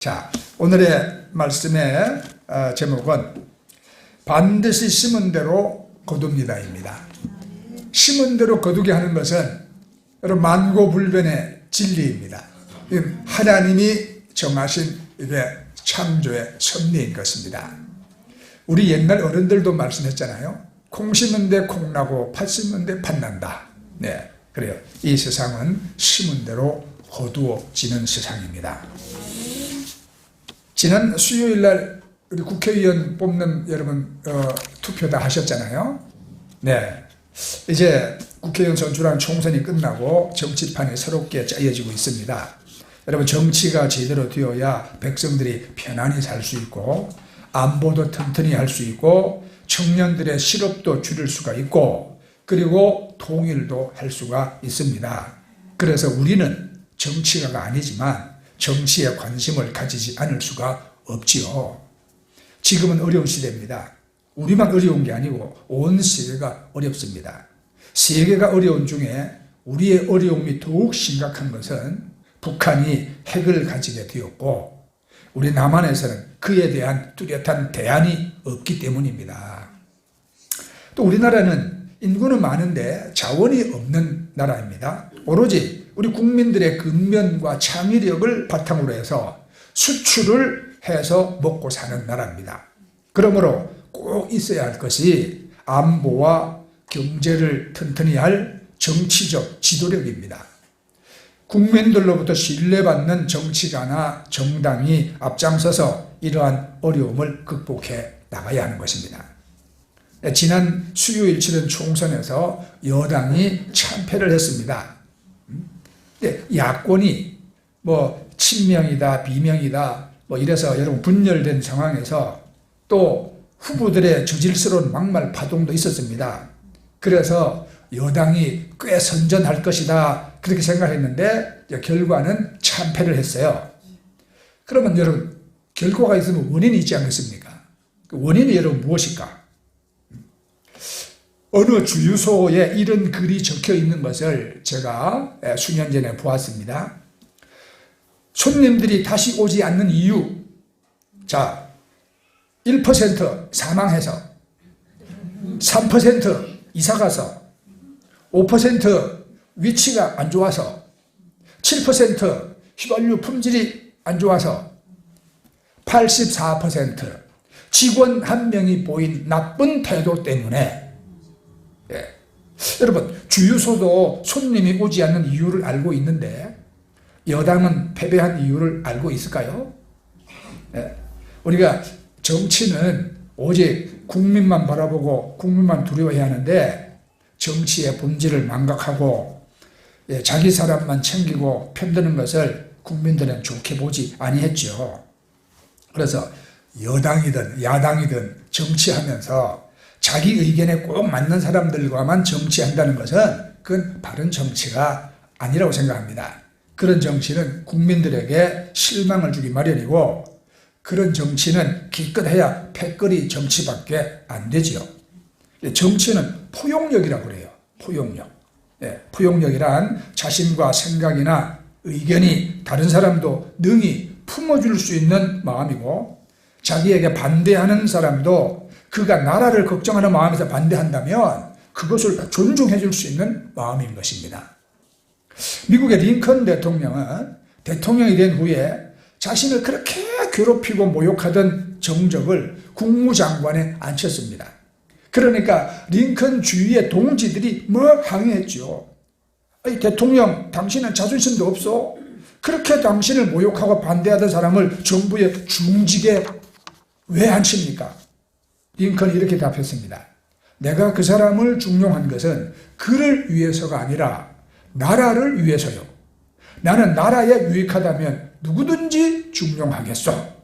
자, 오늘의 말씀의 제목은 반드시 심은 대로 거둡니다입니다. 심은 대로 거두게 하는 것은 여러분 만고불변의 진리입니다. 하나님이 정하신 이게 창조의 섭리인 것입니다. 우리 옛날 어른들도 말씀했잖아요. 콩 심은 데 콩 나고 팥 심은 데 팥 난다. 네, 그래요. 이 세상은 심은 대로 거두어지는 세상입니다. 지난 수요일 날 우리 국회의원 뽑는 여러분 투표 다 하셨잖아요. 네, 이제 국회의원 선출한 총선이 끝나고 정치판이 새롭게 짜여지고 있습니다. 여러분, 정치가 제대로 되어야 백성들이 편안히 살 수 있고 안보도 튼튼히 할 수 있고 청년들의 실업도 줄일 수가 있고 그리고 통일도 할 수가 있습니다. 그래서 우리는 정치가가 아니지만 정치에 관심을 가지지 않을 수가 없지요. 지금은 어려운 시대입니다. 우리만 어려운 게 아니고 온 세계가 어렵습니다. 세계가 어려운 중에 우리의 어려움이 더욱 심각한 것은 북한이 핵을 가지게 되었고 우리 남한에서는 그에 대한 뚜렷한 대안이 없기 때문입니다. 또 우리나라는 인구는 많은데 자원이 없는 나라입니다. 오로지 우리 국민들의 근면과 창의력을 바탕으로 해서 수출을 해서 먹고 사는 나라입니다. 그러므로 꼭 있어야 할 것이 안보와 경제를 튼튼히 할 정치적 지도력입니다. 국민들로부터 신뢰받는 정치가나 정당이 앞장서서 이러한 어려움을 극복해 나가야 하는 것입니다. 지난 수요일 치른 총선에서 여당이 참패를 했습니다. 야권이 친명이다 비명이다 이래서 여러분 분열된 상황에서 또 후보들의 저질스러운 막말 파동도 있었습니다. 그래서 여당이 꽤 선전할 것이다 그렇게 생각했는데 결과는 참패를 했어요. 그러면 여러분, 결과가 있으면 원인이 있지 않겠습니까? 그 원인이 여러분 무엇일까? 어느 주유소에 이런 글이 적혀 있는 것을 제가 수년 전에 보았습니다. 손님들이 다시 오지 않는 이유. 자, 1% 사망해서, 3% 이사가서, 5% 위치가 안 좋아서, 7% 휘발유 품질이 안 좋아서, 84% 직원 한 명이 보인 나쁜 태도 때문에. 여러분, 주유소도 손님이 오지 않는 이유를 알고 있는데 여당은 패배한 이유를 알고 있을까요? 우리가 정치는 오직 국민만 바라보고 국민만 두려워해야 하는데 정치의 본질을 망각하고 자기 사람만 챙기고 편드는 것을 국민들은 좋게 보지 아니했죠. 그래서 여당이든 야당이든 정치하면서 자기 의견에 꼭 맞는 사람들과만 정치한다는 것은 그건 바른 정치가 아니라고 생각합니다. 그런 정치는 국민들에게 실망을 주기 마련이고 그런 정치는 기껏해야 패거리 정치밖에 안 되지요. 정치는 포용력이라고 그래요. 포용력. 포용력이란 자신과 생각이나 의견이 다른 사람도 능히 품어줄 수 있는 마음이고 자기에게 반대하는 사람도 그가 나라를 걱정하는 마음에서 반대한다면 그것을 존중해 줄 수 있는 마음인 것입니다. 미국의 링컨 대통령은 대통령이 된 후에 자신을 그렇게 괴롭히고 모욕하던 정적을 국무장관에 앉혔습니다. 그러니까 링컨 주위의 동지들이 항의했죠. 대통령, 당신은 자존심도 없어? 그렇게 당신을 모욕하고 반대하던 사람을 정부의 중직에 왜 앉힙니까? 링컨이 이렇게 답했습니다. 내가 그 사람을 중용한 것은 그를 위해서가 아니라 나라를 위해서요. 나는 나라에 유익하다면 누구든지 중용하겠소.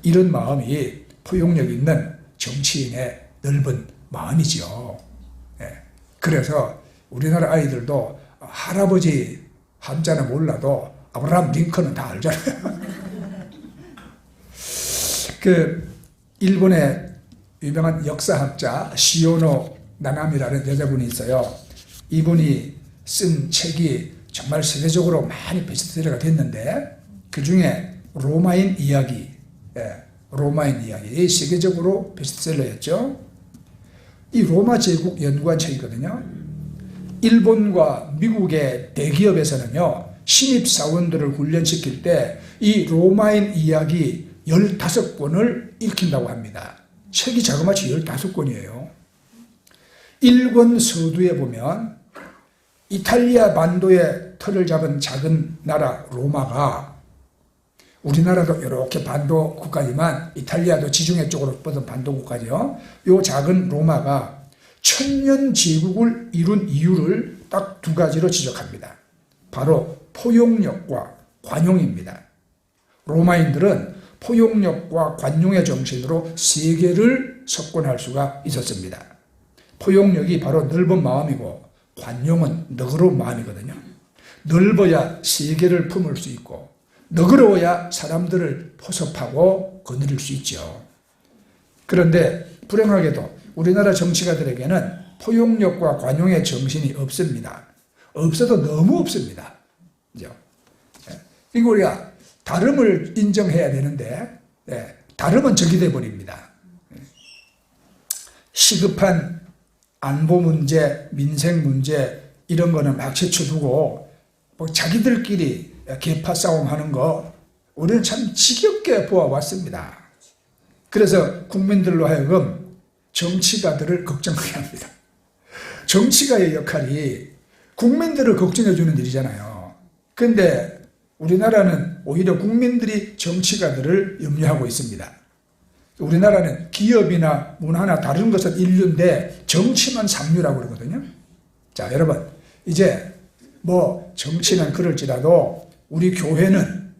이런 마음이 포용력 있는 정치인의 넓은 마음이지요. 그래서 우리나라 아이들도 할아버지 한자는 몰라도 아브라함 링컨은 다 알잖아요. 일본의 유명한 역사학자 시오노 나나미라는 여자분이 있어요. 이분이 쓴 책이 정말 세계적으로 많이 베스트셀러가 됐는데 그 중에 로마인 이야기. 로마인 이야기. 이 세계적으로 베스트셀러였죠. 이 로마 제국 연구한 책이거든요. 일본과 미국의 대기업에서는요, 신입사원들을 훈련시킬 때 이 로마인 이야기 15권을 읽힌다고 합니다. 책이 자그마치 15권이에요. 일권 서두에 보면 이탈리아 반도의 털을 잡은 작은 나라 로마가, 우리나라도 이렇게 반도 국가지만 이탈리아도 지중해 쪽으로 뻗은 반도 국가죠. 이 작은 로마가 천년 제국을 이룬 이유를 딱 두 가지로 지적합니다. 바로 포용력과 관용입니다. 로마인들은 포용력과 관용의 정신으로 세계를 석권할 수가 있었습니다. 포용력이 바로 넓은 마음이고 관용은 너그러운 마음이거든요. 넓어야 세계를 품을 수 있고 너그러워야 사람들을 포섭하고 거느릴 수 있죠. 그런데 불행하게도 우리나라 정치가들에게는 포용력과 관용의 정신이 없습니다. 없어도 너무 없습니다. 그죠? 그리고 우리가 다름을 인정해야 되는데, 다름은 적이 되어버립니다. 시급한 안보 문제, 민생 문제, 이런 거는 막 제쳐두고, 뭐 자기들끼리 계파 싸움하는 거, 우리는 참 지겹게 보아왔습니다. 그래서 국민들로 하여금 정치가들을 걱정하게 합니다. 정치가의 역할이 국민들을 걱정해주는 일이잖아요. 그런데 우리나라는 오히려 국민들이 정치가들을 염려하고 있습니다. 우리나라는 기업이나 문화나 다른 것은 인류인데 정치만 삼류라고 그러거든요. 자, 여러분, 이제 뭐 정치는 그럴지라도 우리 교회는,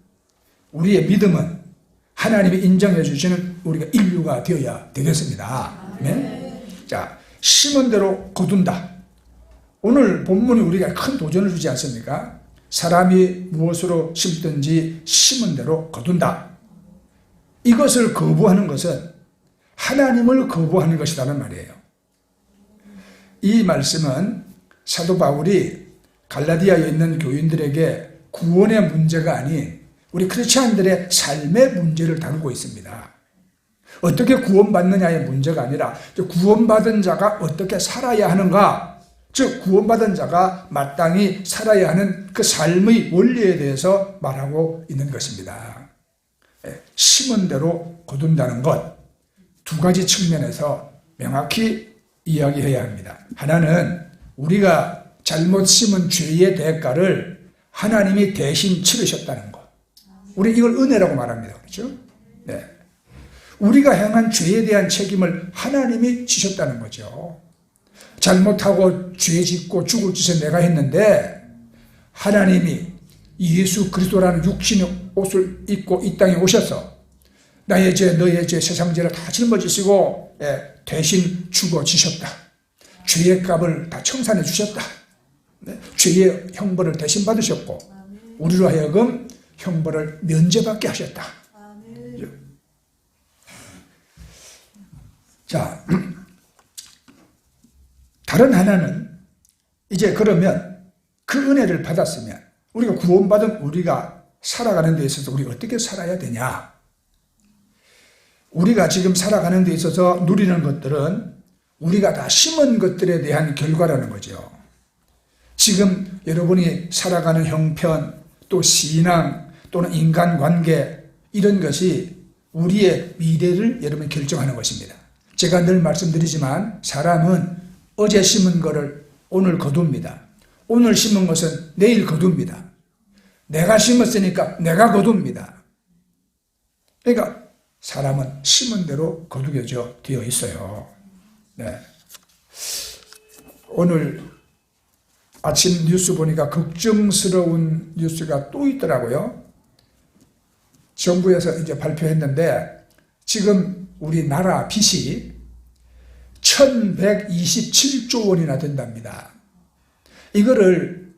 우리의 믿음은 하나님이 인정해 주시는 우리가 인류가 되어야 되겠습니다. 네? 자, 심은 대로 거둔다. 오늘 본문이 우리가 큰 도전을 주지 않습니까? 사람이 무엇으로 심든지 심은 대로 거둔다. 이것을 거부하는 것은 하나님을 거부하는 것이라는 말이에요. 이 말씀은 사도 바울이 갈라디아에 있는 교인들에게 구원의 문제가 아닌 우리 크리스찬들의 삶의 문제를 다루고 있습니다. 어떻게 구원받느냐의 문제가 아니라 구원받은 자가 어떻게 살아야 하는가, 즉 구원받은 자가 마땅히 살아야 하는 그 삶의 원리에 대해서 말하고 있는 것입니다. 심은 대로 거둔다는 것, 두 가지 측면에서 명확히 이야기해야 합니다. 하나는 우리가 잘못 심은 죄의 대가를 하나님이 대신 치르셨다는 것. 우리 이걸 은혜라고 말합니다. 그렇죠? 네. 우리가 행한 죄에 대한 책임을 하나님이 지셨다는 거죠. 잘못하고 죄 짓고 죽을 짓을 내가 했는데 하나님이 예수 그리스도라는 육신의 옷을 입고 이 땅에 오셔서 나의 죄, 너의 죄, 세상 죄를 다 짊어지시고 대신 죽어지셨다. 죄의 값을 다 청산해 주셨다. 죄의 형벌을 대신 받으셨고 우리로 하여금 형벌을 면제받게 하셨다. 자, 다른 하나는 이제 그러면 그 은혜를 받았으면 우리가 구원받은 우리가 살아가는 데 있어서 우리가 어떻게 살아야 되냐? 우리가 지금 살아가는 데 있어서 누리는 것들은 우리가 다 심은 것들에 대한 결과라는 거죠. 지금 여러분이 살아가는 형편, 또 신앙, 또는 인간관계, 이런 것이 우리의 미래를 여러분이 결정하는 것입니다. 제가 늘 말씀드리지만 사람은 어제 심은 것을 오늘 거둡니다. 오늘 심은 것은 내일 거둡니다. 내가 심었으니까 내가 거둡니다. 그러니까 사람은 심은 대로 거두게 되어 있어요. 네. 오늘 아침 뉴스 보니까 걱정스러운 뉴스가 또 있더라고요. 정부에서 이제 발표했는데 지금 우리나라 빚이 1127조 원이나 된답니다. 이거를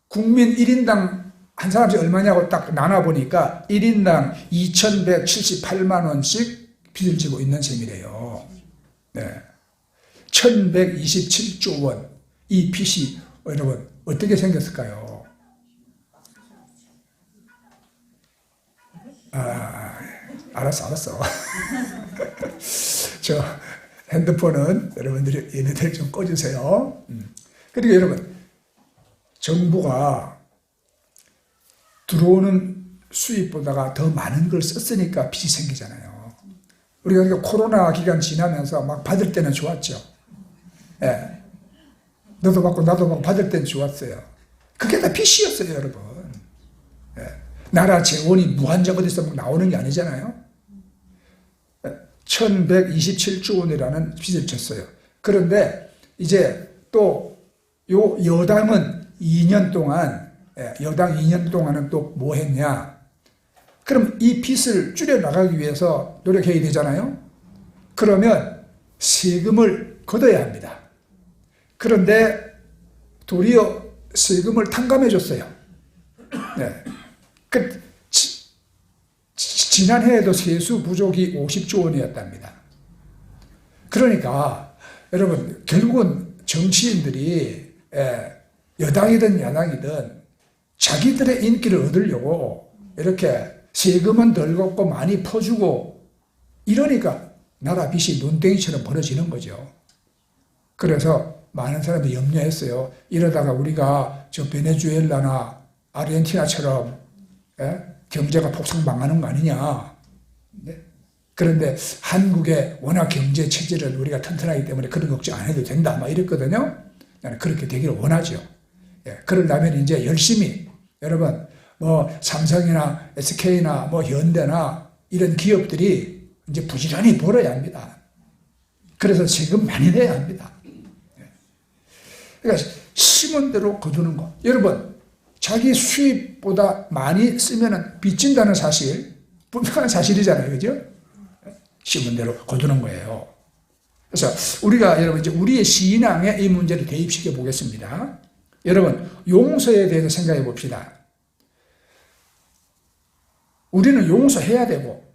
국민 1인당 한 사람씩 얼마냐고 딱 나눠보니까 1인당 2178만 원씩 빚을 지고 있는 셈이래요. 네. 1127조 원. 이 빚이 여러분 어떻게 생겼을까요? 알았어. 저 핸드폰은 여러분들이 얘네들 좀 꺼주세요. 그리고 여러분, 정부가 들어오는 수입보다가 더 많은 걸 썼으니까 빚이 생기잖아요. 우리가 그러니까 코로나 기간 지나면서 막 받을 때는 좋았죠. 예. 너도 받고 나도 받고 받을 때는 좋았어요. 그게 다 빚이었어요, 여러분. 예. 나라 재원이 무한정 어디서 막 나오는 게 아니잖아요. 1127조 원이라는 빚을 졌어요. 그런데 이제 또 요 여당은 2년 동안, 여당 2년 동안은 또 뭐 했냐? 그럼 이 빚을 줄여나가기 위해서 노력해야 되잖아요. 그러면 세금을 걷어야 합니다. 그런데 도리어 세금을 탕감해 줬어요. 네. 지난해에도 세수 부족이 50조 원이었답니다. 그러니까 여러분, 결국은 정치인들이 여당이든 야당이든 자기들의 인기를 얻으려고 이렇게 세금은 덜 걷고 많이 퍼주고 이러니까 나라 빚이 눈덩이처럼 벌어지는 거죠. 그래서 많은 사람들이 염려했어요. 이러다가 우리가 저 베네수엘라나 아르헨티나처럼 경제가 폭삭 망하는 거 아니냐. 그런데 한국의 워낙 경제 체제를 우리가 튼튼하기 때문에 그런 걱정 안 해도 된다. 막 이랬거든요. 나는 그렇게 되기를 원하죠. 그러려면 이제 열심히 여러분 뭐 삼성이나 SK나 뭐 현대나 이런 기업들이 이제 부지런히 벌어야 합니다. 그래서 세금 많이 내야 합니다. 그러니까 심은 대로 거두는 거. 여러분, 자기 수입보다 많이 쓰면 빚진다는 사실, 분명한 사실이잖아요. 그죠? 심은 대로 거두는 거예요. 그래서 우리가 여러분 이제 우리의 신앙에 이 문제를 대입시켜 보겠습니다. 여러분, 용서에 대해서 생각해 봅시다. 우리는 용서해야 되고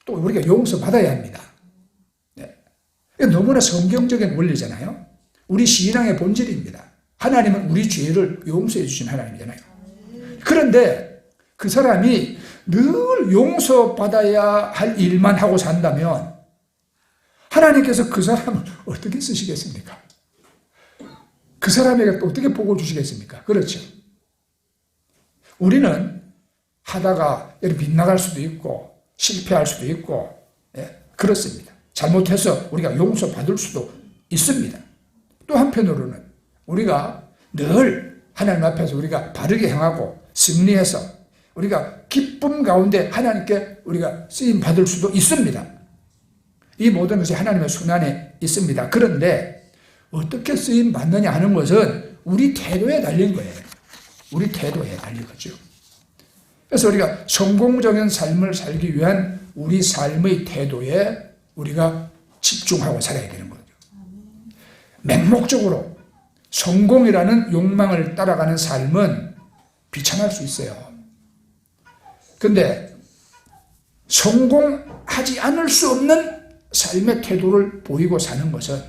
또 우리가 용서받아야 합니다. 너무나 성경적인 원리잖아요. 우리 신앙의 본질입니다. 하나님은 우리 죄를 용서해 주신 하나님이잖아요. 그런데 그 사람이 늘 용서받아야 할 일만 하고 산다면 하나님께서 그 사람을 어떻게 쓰시겠습니까? 그 사람에게 어떻게 복을 주시겠습니까? 그렇죠. 우리는 하다가 빗나갈 수도 있고 실패할 수도 있고 그렇습니다. 잘못해서 우리가 용서받을 수도 있습니다. 또 한편으로는 우리가 늘 하나님 앞에서 우리가 바르게 행하고 승리해서 우리가 기쁨 가운데 하나님께 우리가 쓰임 받을 수도 있습니다. 이 모든 것이 하나님의 손안에 있습니다. 그런데 어떻게 쓰임 받느냐 하는 것은 우리 태도에 달린 거예요. 우리 태도에 달린 거죠. 그래서 우리가 성공적인 삶을 살기 위한 우리 삶의 태도에 우리가 집중하고 살아야 되는 거죠. 맹목적으로 성공이라는 욕망을 따라가는 삶은 비참할 수 있어요. 그런데 성공하지 않을 수 없는 삶의 태도를 보이고 사는 것은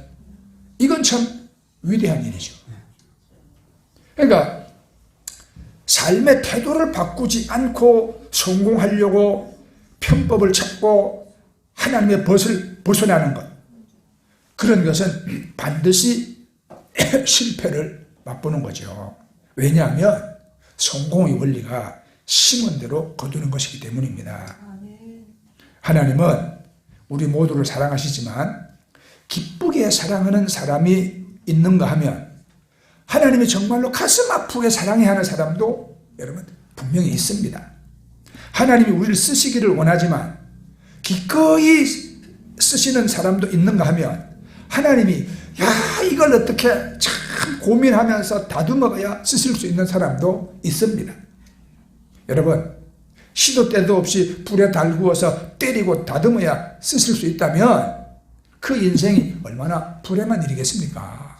이건 참 위대한 일이죠. 그러니까 삶의 태도를 바꾸지 않고 성공하려고 편법을 찾고 하나님의 벗을 벗어나는 것, 그런 것은 반드시 실패를 맛보는 거죠. 왜냐하면 성공의 원리가 심은 대로 거두는 것이기 때문입니다. 하나님은 우리 모두를 사랑하시지만 기쁘게 사랑하는 사람이 있는가 하면 하나님이 정말로 가슴 아프게 사랑해야 하는 사람도 여러분 분명히 있습니다. 하나님이 우리를 쓰시기를 원하지만 기꺼이 쓰시는 사람도 있는가 하면 하나님이 이걸 어떻게 참 고민하면서 다듬어야 쓰실 수 있는 사람도 있습니다. 여러분, 시도 때도 없이 불에 달구어서 때리고 다듬어야 쓰실 수 있다면 그 인생이 얼마나 불행한 일이겠습니까?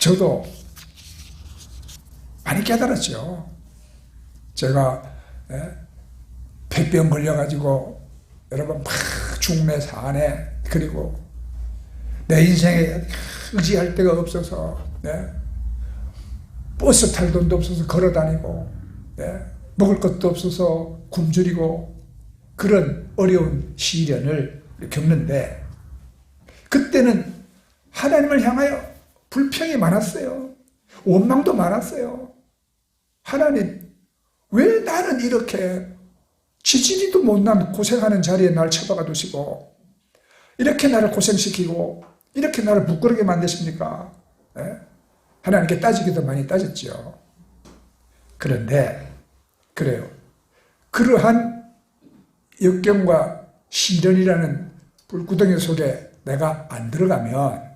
저도 많이 깨달았죠. 제가 폐병 걸려가지고 여러분 막 중매 사안에, 그리고 내 인생에 의지할 데가 없어서 버스 탈 돈도 없어서 걸어다니고 먹을 것도 없어서 굶주리고 그런 어려운 시련을 겪는데, 그때는 하나님을 향하여 불평이 많았어요. 원망도 많았어요. 하나님, 왜 나는 이렇게 지지리도 못난 고생하는 자리에 날 처박아 두시고 이렇게 나를 고생시키고 이렇게 나를 부끄럽게 만드십니까? 네? 하나님께 따지기도 많이 따졌죠. 그런데 그래요. 그러한 역경과 시련이라는 불구덩이 속에 내가 안 들어가면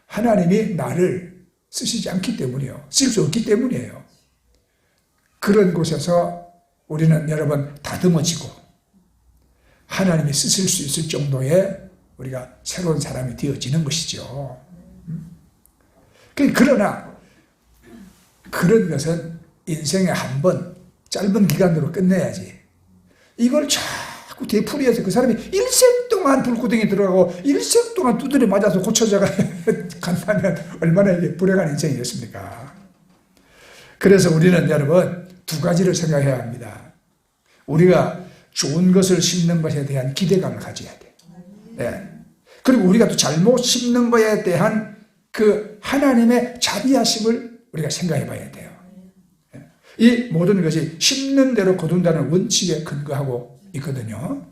하나님이 나를 쓰시지 않기 때문이에요. 쓸 수 없기 때문이에요. 그런 곳에서 우리는 여러분 다듬어지고 하나님이 쓰실 수 있을 정도의 우리가 새로운 사람이 되어지는 것이죠. 그러나 그런 것은 인생에 한 번 짧은 기간으로 끝내야지. 이걸 자꾸 되풀이해서 그 사람이 일생 동안 불구덩이 들어가고 일생 동안 두드려 맞아서 고쳐져가 간다면 얼마나 이게 불행한 인생이겠습니까? 그래서 우리는 여러분 두 가지를 생각해야 합니다. 우리가 좋은 것을 심는 것에 대한 기대감을 가져야 돼. 네. 그리고 우리가 또 잘못 심는 것에 대한 그 하나님의 자비하심을 우리가 생각해 봐야 돼요. 이 모든 것이 심는 대로 거둔다는 원칙에 근거하고 있거든요.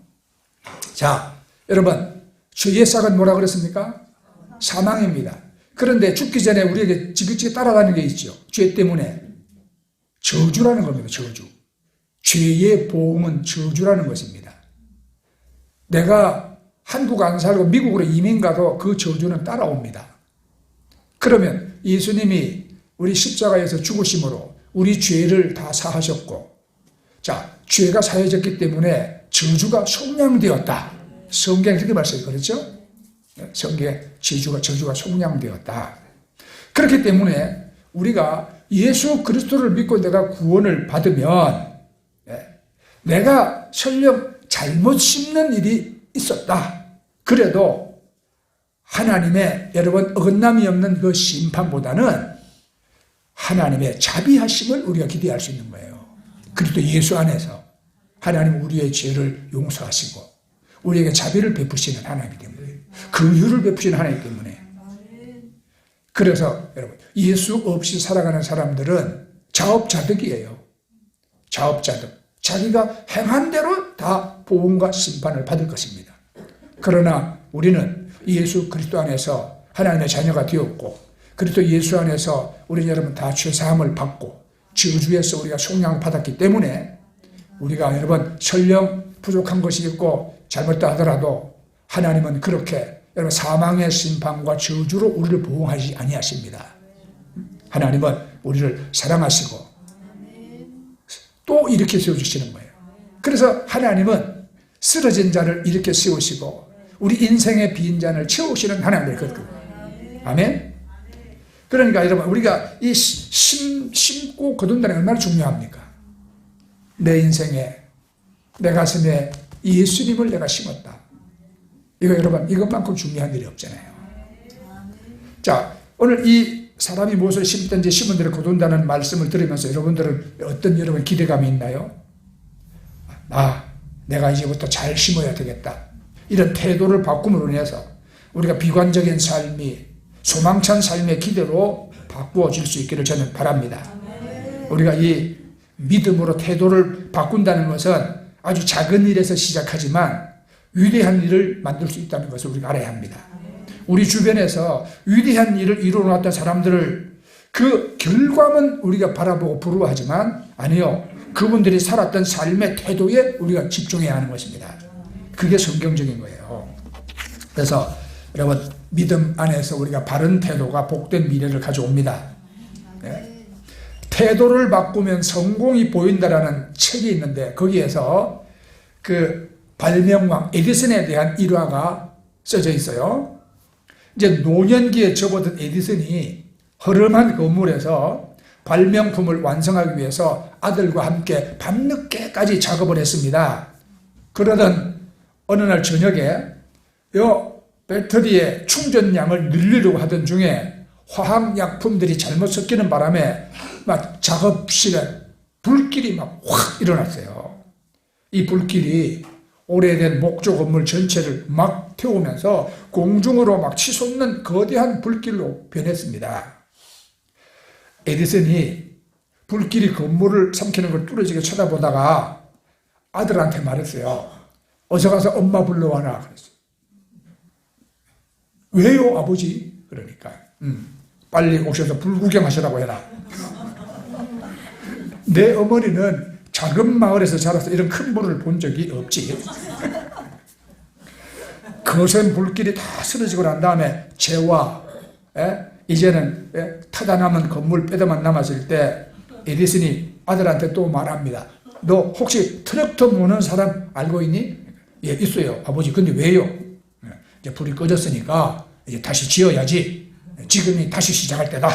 자, 여러분, 죄의 싹은 뭐라 그랬습니까? 사망입니다. 그런데 죽기 전에 우리에게 지긋지긋 따라가는 게 있죠. 죄 때문에. 저주라는 겁니다. 저주. 죄의 보응은 저주라는 것입니다. 내가 한국 안 살고 미국으로 이민 가도 그 저주는 따라옵니다. 그러면 예수님이 우리 십자가에서 죽으심으로 우리 죄를 다 사하셨고, 자, 죄가 사해졌기 때문에 저주가 속량되었다. 성경에 그렇게 말씀해, 그렇죠? 성경에 저주가 속량되었다. 그렇기 때문에 우리가 예수 그리스도를 믿고 내가 구원을 받으면 내가 설령 잘못 심는 일이 있었다. 그래도 하나님의 여러분 어긋남이 없는 그 심판보다는 하나님의 자비하심을 우리가 기대할 수 있는 거예요. 그리스도 예수 안에서 하나님 우리의 죄를 용서하시고 우리에게 자비를 베푸시는 하나님 때문에, 긍휼을 베푸시는 하나님 때문에. 그래서 여러분 예수 없이 살아가는 사람들은 자업자득이에요. 자업자득. 자기가 행한 대로 다 보응과 심판을 받을 것입니다. 그러나 우리는 예수 그리스도 안에서 하나님의 자녀가 되었고 그리스도 예수 안에서 우리 여러분 다 죄사함을 받고 저주에서 우리가 속량을 받았기 때문에 우리가 여러분 설령 부족한 것이 있고 잘못다 하더라도 하나님은 그렇게 여러분 사망의 심판과 저주로 우리를 보호하지 아니하십니다. 하나님은 우리를 사랑하시고 또 일으켜 세워주시는 거예요. 그래서 하나님은 쓰러진 자를 일으켜 세우시고 우리 인생의 빈 잔을 채우시는 하나님이거든요. 아멘. 그러니까 여러분 우리가 이 심고 거둔다는 게 얼마나 중요합니까? 내 인생에 내 가슴에 예수님을 내가 심었다. 이거 여러분 이것만큼 중요한 일이 없잖아요. 자, 오늘 이 사람이 무엇을 심든지 심은 대로 거둔다는 말씀을 들으면서 여러분들은 어떤 여러분 기대감이 있나요? 내가 이제부터 잘 심어야 되겠다. 이런 태도를 바꿈으로 인해서 우리가 비관적인 삶이 소망찬 삶의 기대로 바꾸어질 수 있기를 저는 바랍니다. 우리가 이 믿음으로 태도를 바꾼다는 것은 아주 작은 일에서 시작하지만 위대한 일을 만들 수 있다는 것을 우리가 알아야 합니다. 우리 주변에서 위대한 일을 이루어놨던 사람들을 그 결과만 우리가 바라보고 부러워하지만 아니요. 그분들이 살았던 삶의 태도에 우리가 집중해야 하는 것입니다. 그게 성경적인 거예요. 그래서 여러분 믿음 안에서 우리가 바른 태도가 복된 미래를 가져옵니다. 네. 태도를 바꾸면 성공이 보인다라는 책이 있는데 거기에서 그 발명왕 에디슨에 대한 일화가 써져 있어요. 이제 노년기에 접어든 에디슨이 허름한 건물에서 발명품을 완성하기 위해서 아들과 함께 밤늦게까지 작업을 했습니다. 그러던 어느 날 저녁에 요 배터리의 충전량을 늘리려고 하던 중에 화학약품들이 잘못 섞이는 바람에 막 작업실에 불길이 막 확 일어났어요. 이 불길이 오래된 목조 건물 전체를 막 태우면서 공중으로 막 치솟는 거대한 불길로 변했습니다. 에디슨이 불길이 건물을 삼키는 걸 뚫어지게 쳐다보다가 아들한테 말했어요. 어서 가서 엄마 불러와라. 그랬어요. 왜요, 아버지? 그러니까 빨리 오셔서 불 구경하시라고 해라. 내 어머니는 작은 마을에서 자라서 이런 큰 불을 본 적이 없지. 거센 불길이 다 쓰러지고 난 다음에 재와 이제는 타다 남은 건물 뼈대만 남았을 때 에디슨이 아들한테 또 말합니다. 너 혹시 트랙터 모는 사람 알고 있니? 예, 있어요. 아버지, 근데 왜요? 이제 불이 꺼졌으니까 이제 다시 지어야지. 지금이 다시 시작할 때다.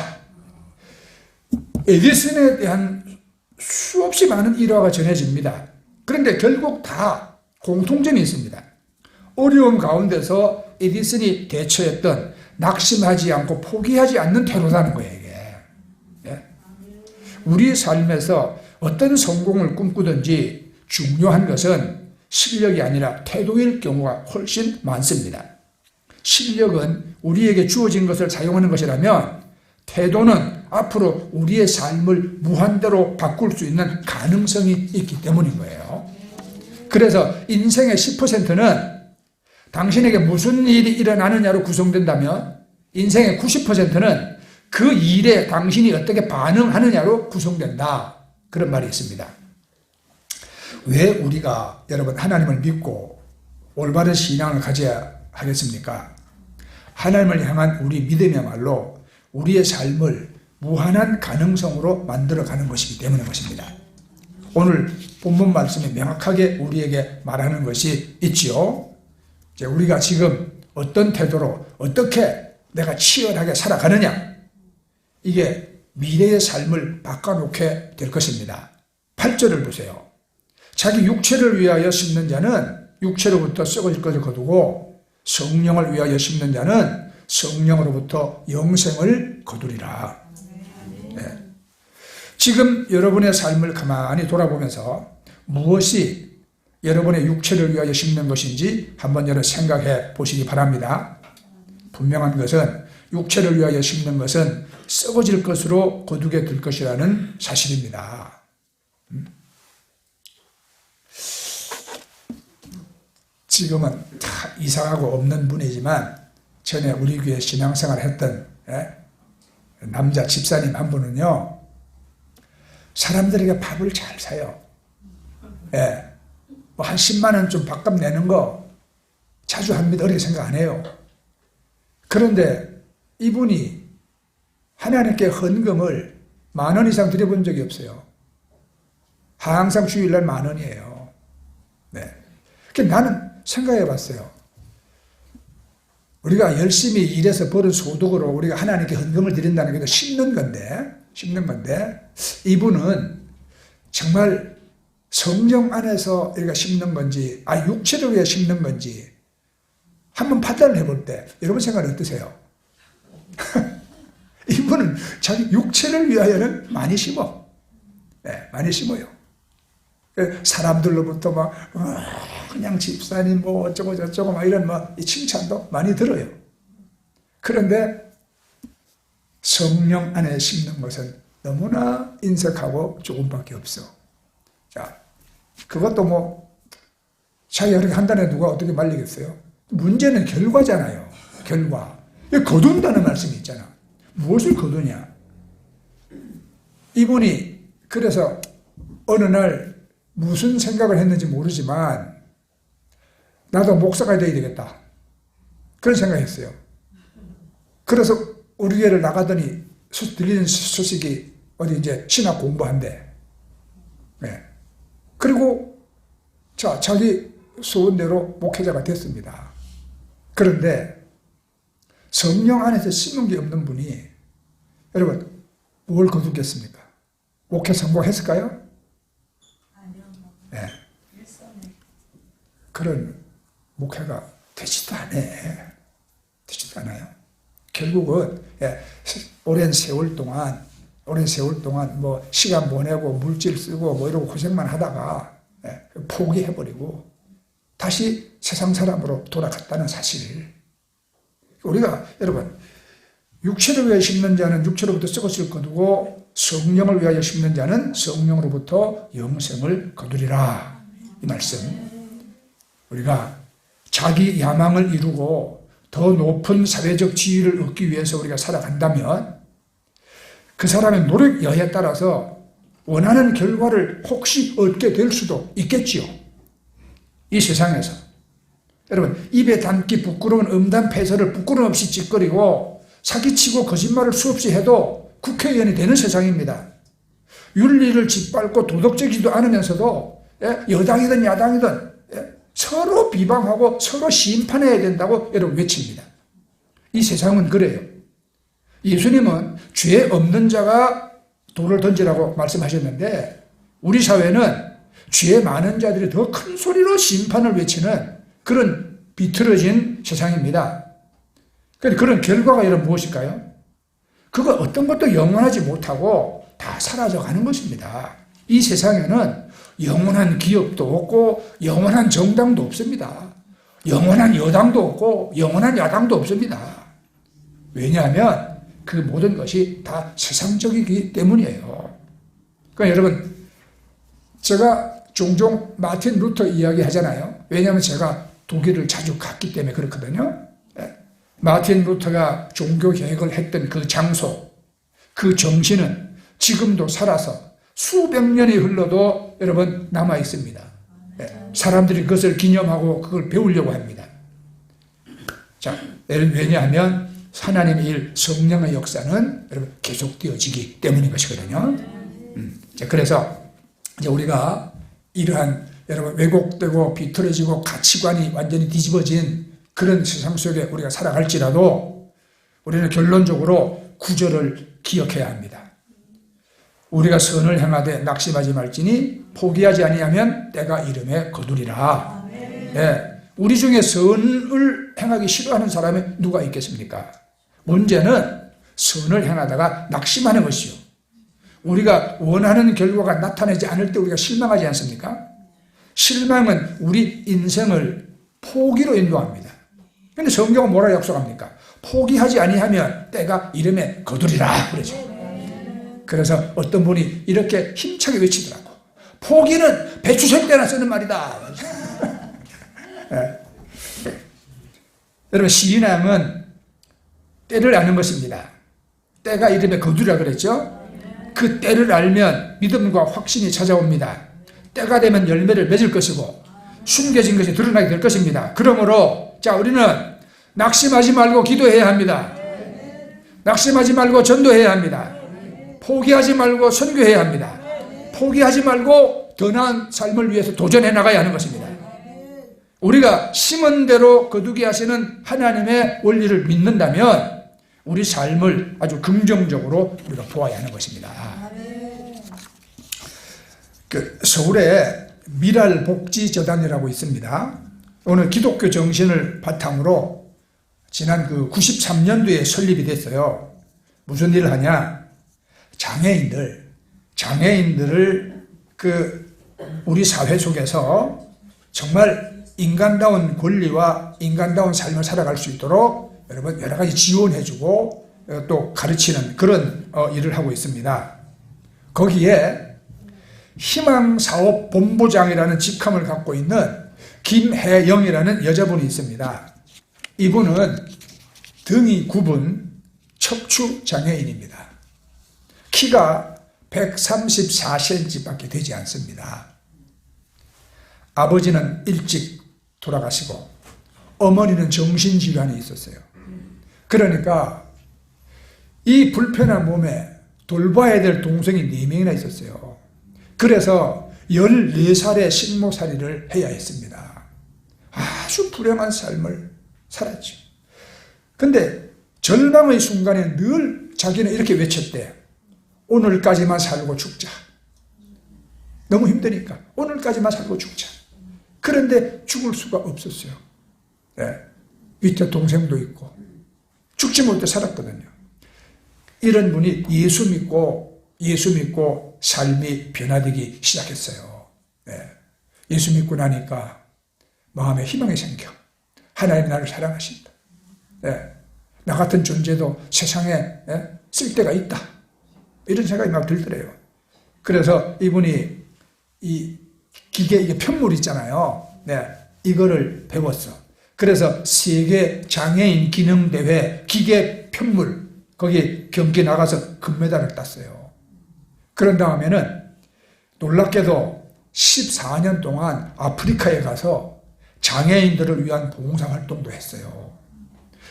에디슨에 대한 수없이 많은 일화가 전해집니다. 그런데 결국 다 공통점이 있습니다. 어려움 가운데서 에디슨이 대처했던 낙심하지 않고 포기하지 않는 태도라는 거예요, 이게. 예? 우리 삶에서 어떤 성공을 꿈꾸든지 중요한 것은 실력이 아니라 태도일 경우가 훨씬 많습니다. 실력은 우리에게 주어진 것을 사용하는 것이라면 태도는 앞으로 우리의 삶을 무한대로 바꿀 수 있는 가능성이 있기 때문인 거예요. 그래서 인생의 10%는 당신에게 무슨 일이 일어나느냐로 구성된다면 인생의 90%는 그 일에 당신이 어떻게 반응하느냐로 구성된다. 그런 말이 있습니다. 왜 우리가 여러분 하나님을 믿고 올바른 신앙을 가져야 하겠습니까? 하나님을 향한 우리 믿음이야말로 우리의 삶을 무한한 가능성으로 만들어가는 것이기 때문인 것입니다. 오늘 본문 말씀이 명확하게 우리에게 말하는 것이 있지요. 우리가 지금 어떤 태도로 어떻게 내가 치열하게 살아가느냐, 이게 미래의 삶을 바꿔놓게 될 것입니다. 8절을 보세요. 자기 육체를 위하여 심는 자는 육체로부터 썩어질 것을 거두고 성령을 위하여 심는 자는 성령으로부터 영생을 거두리라. 네. 지금 여러분의 삶을 가만히 돌아보면서 무엇이 여러분의 육체를 위하여 심는 것인지 한번 여러분 생각해 보시기 바랍니다. 분명한 것은 육체를 위하여 심는 것은 썩어질 것으로 거두게 될 것이라는 사실입니다. 지금은 다 이상하고 없는 분이지만 전에 우리 교회 신앙생활 했던 남자 집사님 한 분은요, 사람들에게 밥을 잘 사요. 뭐 한 10만 원 좀 밥값 내는 거 자주 합니다. 어렵게 생각 안 해요. 그런데 이분이 하나님께 헌금을 10,000원 이상 드려본 적이 없어요. 항상 주일날 10,000원이에요. 네. 나는 생각해 봤어요. 우리가 열심히 일해서 버는 소득으로 우리가 하나님께 헌금을 드린다는 게 심는 건데, 이분은 정말 성령 안에서 우리가 심는 건지, 육체를 위해 심는 건지, 한번 판단을 해볼 때, 여러분 생각은 어떠세요? 이분은 자기 육체를 위하여는 많이 심어. 네, 많이 심어요. 사람들로부터 막, 그냥 집사님 뭐 어쩌고 저쩌고 막 이런 이 칭찬도 많이 들어요. 그런데 성령 안에 심는 것은 너무나 인색하고 조금밖에 없어. 자, 그것도 자기가 그렇게 한다는 누가 어떻게 말리겠어요? 문제는 결과잖아요. 결과. 거둔다는 말씀이 있잖아. 무엇을 거두냐? 이분이 그래서 어느 날 무슨 생각을 했는지 모르지만 나도 목사가 되어야 되겠다. 그런 생각했어요. 그래서 우리 교회를 나가더니 들리는 소식이 어디 이제 신학 공부한대. 네. 그리고 자기 소원대로 목회자가 됐습니다. 그런데 성령 안에서 심은 게 없는 분이 여러분 뭘 거두겠습니까? 목회 성공했을까요? 네. 그런 목회가 되지도 않아요. 결국은 오랜 세월 동안 오랜 세월 동안 뭐 시간 보내고 물질 쓰고 뭐 이러고 고생만 하다가 포기해버리고 다시 세상 사람으로 돌아갔다는 사실. 우리가 여러분 육체를 위하여 심는 자는 육체로부터 썩어질 거두고 성령을 위하여 심는 자는 성령으로부터 영생을 거두리라. 이 말씀. 우리가 자기 야망을 이루고 더 높은 사회적 지위를 얻기 위해서 우리가 살아간다면 그 사람의 노력 여하에 따라서 원하는 결과를 혹시 얻게 될 수도 있겠지요. 이 세상에서. 여러분 입에 담기 부끄러운 음담패설을 부끄럼 없이 짓거리고 사기치고 거짓말을 수없이 해도 국회의원이 되는 세상입니다. 윤리를 짓밟고 도덕적이지도 않으면서도 여당이든 야당이든 서로 비방하고 서로 심판해야 된다고 여러분 외칩니다. 이 세상은 그래요. 예수님은 죄 없는 자가 돌을 던지라고 말씀하셨는데 우리 사회는 죄 많은 자들이 더 큰 소리로 심판을 외치는 그런 비틀어진 세상입니다. 그런 결과가 여러분 무엇일까요? 그거 어떤 것도 영원하지 못하고 다 사라져가는 것입니다. 이 세상에는 영원한 기업도 없고 영원한 정당도 없습니다. 영원한 여당도 없고 영원한 야당도 없습니다. 왜냐하면 그 모든 것이 다 세상적이기 때문이에요. 그러니까 여러분 제가 종종 마틴 루터 이야기 하잖아요. 왜냐하면 제가 독일을 자주 갔기 때문에 그렇거든요. 마틴 루터가 종교 개혁을 했던 그 장소, 그 정신은 지금도 살아서 수백 년이 흘러도 여러분 남아 있습니다. 사람들이 그것을 기념하고 그걸 배우려고 합니다. 자, 왜냐하면 하나님의 일, 성령의 역사는 여러분 계속되어지기 때문인 것이거든요. 자, 그래서 이제 우리가 이러한 여러분 왜곡되고 비틀어지고 가치관이 완전히 뒤집어진 그런 세상 속에 우리가 살아갈지라도 우리는 결론적으로 구절을 기억해야 합니다. 우리가 선을 행하되 낙심하지 말지니 포기하지 아니하면 때가 이름에 거두리라. 네. 우리 중에 선을 행하기 싫어하는 사람이 누가 있겠습니까? 문제는 선을 행하다가 낙심하는 것이요. 우리가 원하는 결과가 나타나지 않을 때 우리가 실망하지 않습니까? 실망은 우리 인생을 포기로 인도합니다. 그런데 성경은 뭐라 약속합니까? 포기하지 아니하면 때가 이름에 거두리라 그러죠. 그래서 어떤 분이 이렇게 힘차게 외치더라고. 포기는 배추 때나 쓰는 말이다. 네. 여러분 신앙은 때를 아는 것입니다. 때가 이름에 거두리라 그랬죠. 그 때를 알면 믿음과 확신이 찾아옵니다. 때가 되면 열매를 맺을 것이고 숨겨진 것이 드러나게 될 것입니다. 그러므로 자 우리는 낙심하지 말고 기도해야 합니다. 낙심하지 말고 전도해야 합니다. 포기하지 말고 선교해야 합니다. 포기하지 말고 더 나은 삶을 위해서 도전해 나가야 하는 것입니다. 우리가 심은 대로 거두게 하시는 하나님의 원리를 믿는다면 우리 삶을 아주 긍정적으로 우리가 보아야 하는 것입니다. 서울에 미랄복지재단이라고 있습니다. 오늘 기독교 정신을 바탕으로 지난 93년도에 설립이 됐어요. 무슨 일을 하냐? 장애인들을 우리 사회 속에서 정말 인간다운 권리와 인간다운 삶을 살아갈 수 있도록 여러분 여러 가지 지원해주고 또 가르치는 그런 일을 하고 있습니다. 거기에 희망사업 본부장이라는 직함을 갖고 있는 김혜영이라는 여자분이 있습니다. 이분은 등이 굽은 척추장애인입니다. 키가 134cm밖에 되지 않습니다. 아버지는 일찍 돌아가시고 어머니는 정신질환이 있었어요. 그러니까 이 불편한 몸에 돌봐야 될 동생이 4명이나 있었어요. 그래서 14살에 식모살이를 해야 했습니다. 아주 불행한 삶을 살았죠. 근데 절망의 순간에 늘 자기는 이렇게 외쳤대. 오늘까지만 살고 죽자. 너무 힘드니까 오늘까지만 살고 죽자. 그런데 죽을 수가 없었어요. 네. 밑에 동생도 있고 죽지 못해 살았거든요. 이런 분이 예수 믿고 예수 믿고 삶이 변화되기 시작했어요. 네. 예수 믿고 나니까 마음에 희망이 생겨. 하나님 나를 사랑하신다. 네. 나 같은 존재도 세상에 쓸데가 있다. 이런 생각이 막 들더래요. 그래서 이분이 이 기계, 이게 편물 있잖아요. 네. 이거를 배웠어. 그래서 세계 장애인 기능대회 기계 편물, 거기 경기 나가서 금메달을 땄어요. 그런 다음에는 놀랍게도 14년 동안 아프리카에 가서 장애인들을 위한 봉사활동도 했어요.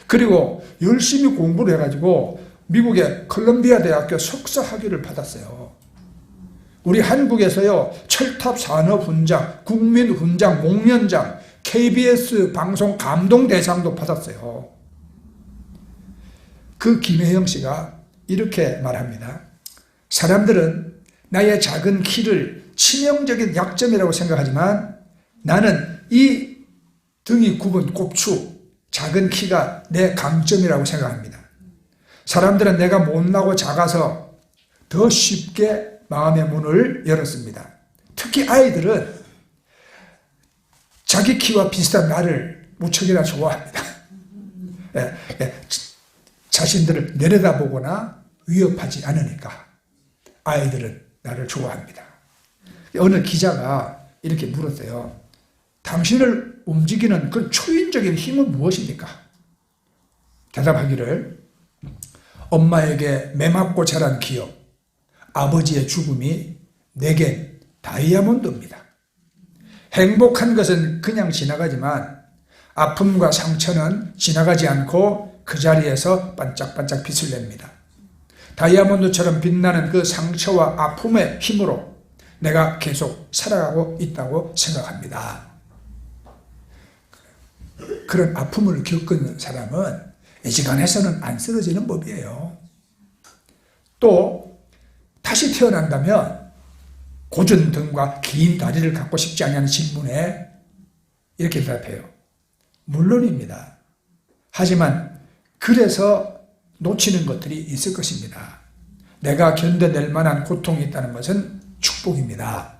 그리고 열심히 공부를 해가지고 미국의 컬럼비아 대학교 석사 학위를 받았어요. 우리 한국에서요, 철탑 산업훈장, 국민훈장, 목련장, KBS 방송 감동대상도 받았어요. 그 김혜영 씨가 이렇게 말합니다. 사람들은 나의 작은 키를 치명적인 약점이라고 생각하지만 나는 이 등이 굽은 꼽추, 작은 키가 내 강점이라고 생각합니다. 사람들은 내가 못나고 작아서 더 쉽게 마음의 문을 열었습니다. 특히 아이들은 자기 키와 비슷한 나를 무척이나 좋아합니다. 자신들을 내려다보거나 위협하지 않으니까 아이들은 나를 좋아합니다. 어느 기자가 이렇게 물었어요. 당신을 움직이는 그 초인적인 힘은 무엇입니까? 대답하기를 엄마에게 매맞고 자란 기억, 아버지의 죽음이 내겐 다이아몬드입니다. 행복한 것은 그냥 지나가지만 아픔과 상처는 지나가지 않고 그 자리에서 반짝반짝 빛을 냅니다. 다이아몬드처럼 빛나는 그 상처와 아픔의 힘으로 내가 계속 살아가고 있다고 생각합니다. 그런 아픔을 겪은 사람은 애지간해서는 안 쓰러지는 법이에요. 또 다시 태어난다면 고전 등과 긴 다리를 갖고 싶지 않냐는 질문에 이렇게 대답해요. 물론입니다. 하지만 그래서 놓치는 것들이 있을 것입니다. 내가 견뎌낼 만한 고통이 있다는 것은 축복입니다.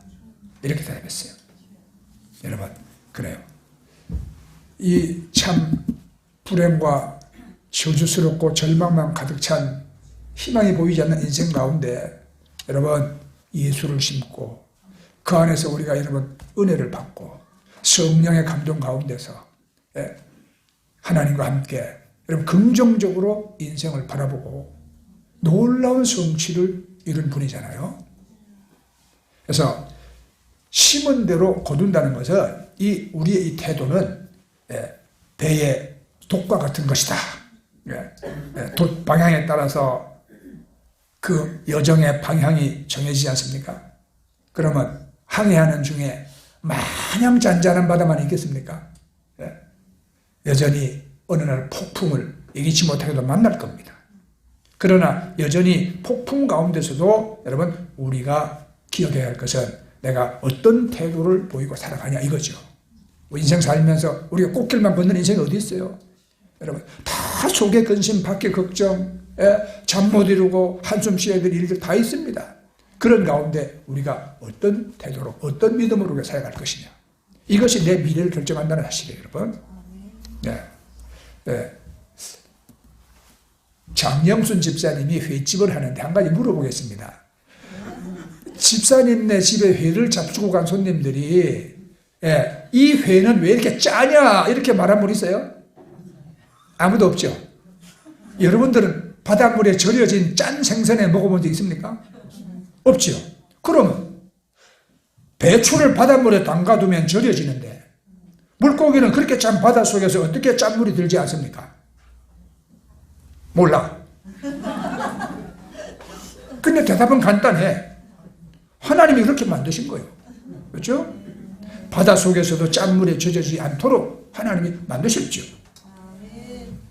이렇게 대답했어요. 여러분, 그래요. 이 참 불행과 저주스럽고 절망만 가득 찬 희망이 보이지 않는 인생 가운데 여러분 예수를 심고 그 안에서 우리가 여러분 은혜를 받고 성령의 감동 가운데서 하나님과 함께 여러분 긍정적으로 인생을 바라보고 놀라운 성취를 이룬 분이잖아요. 그래서 심은 대로 거둔다는 것은 우리의 이 태도는 배의 독과 같은 것이다. 돛 방향에 따라서 그 여정의 방향이 정해지지 않습니까? 그러면 항해하는 중에 마냥 잔잔한 바다만 있겠습니까? 여전히 어느 날 폭풍을 이기지 못하게도 만날 겁니다. 그러나 여전히 폭풍 가운데서도 여러분 우리가 기억해야 할 것은 내가 어떤 태도를 보이고 살아가냐 이거죠. 인생 살면서 우리가 꽃길만 걷는 인생이 어디 있어요? 여러분 다 속에 근심, 밖에 걱정, 잠 못 이루고 한숨 쉬어야 될 일들 다 있습니다. 그런 가운데 우리가 어떤 태도로 어떤 믿음으로 우리가 살아갈 것이냐 이것이 내 미래를 결정한다는 사실이에요. 여러분. 네. 장영순 집사님이 횟집을 하는데 한 가지 물어보겠습니다. 집사님네 집에 회를 잡수고 간 손님들이 이 회는 왜 이렇게 짜냐 이렇게 말한 분 있어요? 아무도 없죠. 여러분들은 바닷물에 절여진 짠 생선에 먹어본 적 있습니까? 없죠. 그러면 배추를 바닷물에 담가두면 절여지는데 물고기는 그렇게 짠 바닷속에서 어떻게 짠물이 들지 않습니까? 몰라. 근데 대답은 간단해. 하나님이 그렇게 만드신 거예요. 그렇죠? 바닷속에서도 짠물에 젖어지지 않도록 하나님이 만드셨죠.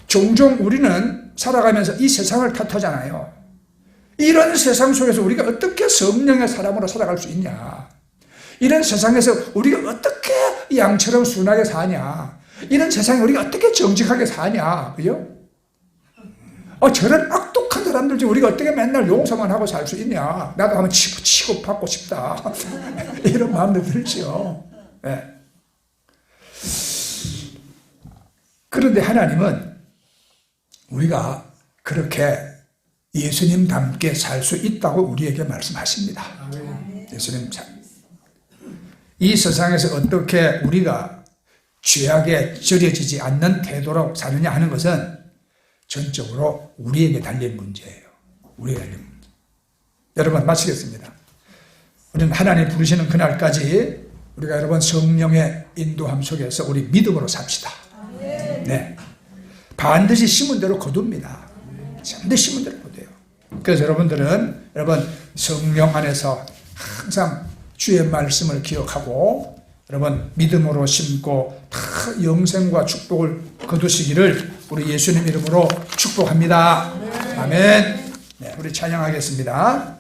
종종 우리는 살아가면서 이 세상을 탓하잖아요. 이런 세상 속에서 우리가 어떻게 성령의 사람으로 살아갈 수 있냐. 이런 세상에서 우리가 어떻게 양처럼 순하게 사냐. 이런 세상에 우리가 어떻게 정직하게 사냐. 그죠? 저런 악독한 사람들 중에 우리가 어떻게 맨날 용서만 하고 살 수 있냐? 나도 한번 치고 받고 싶다. 이런 마음도 들죠. 네. 그런데 하나님은 우리가 그렇게 예수님답게 살 수 있다고 우리에게 말씀하십니다. 예수님 이 세상에서 어떻게 우리가 죄악에 절여지지 않는 태도로 사느냐 하는 것은 전적으로 우리에게 달린 문제예요. 우리에게 달린 문제. 여러분 마치겠습니다. 우리는 하나님 부르시는 그날까지 우리가 여러분 성령의 인도함 속에서 우리 믿음으로 삽시다. 네. 반드시 심은 대로 거둡니다. 반드시 심은 대로 거둬요. 그래서 여러분들은 여러분 성령 안에서 항상 주의 말씀을 기억하고 여러분 믿음으로 심고 다 영생과 축복을 거두시기를 우리 예수님 이름으로 축복합니다. 아멘. 네, 우리 찬양하겠습니다.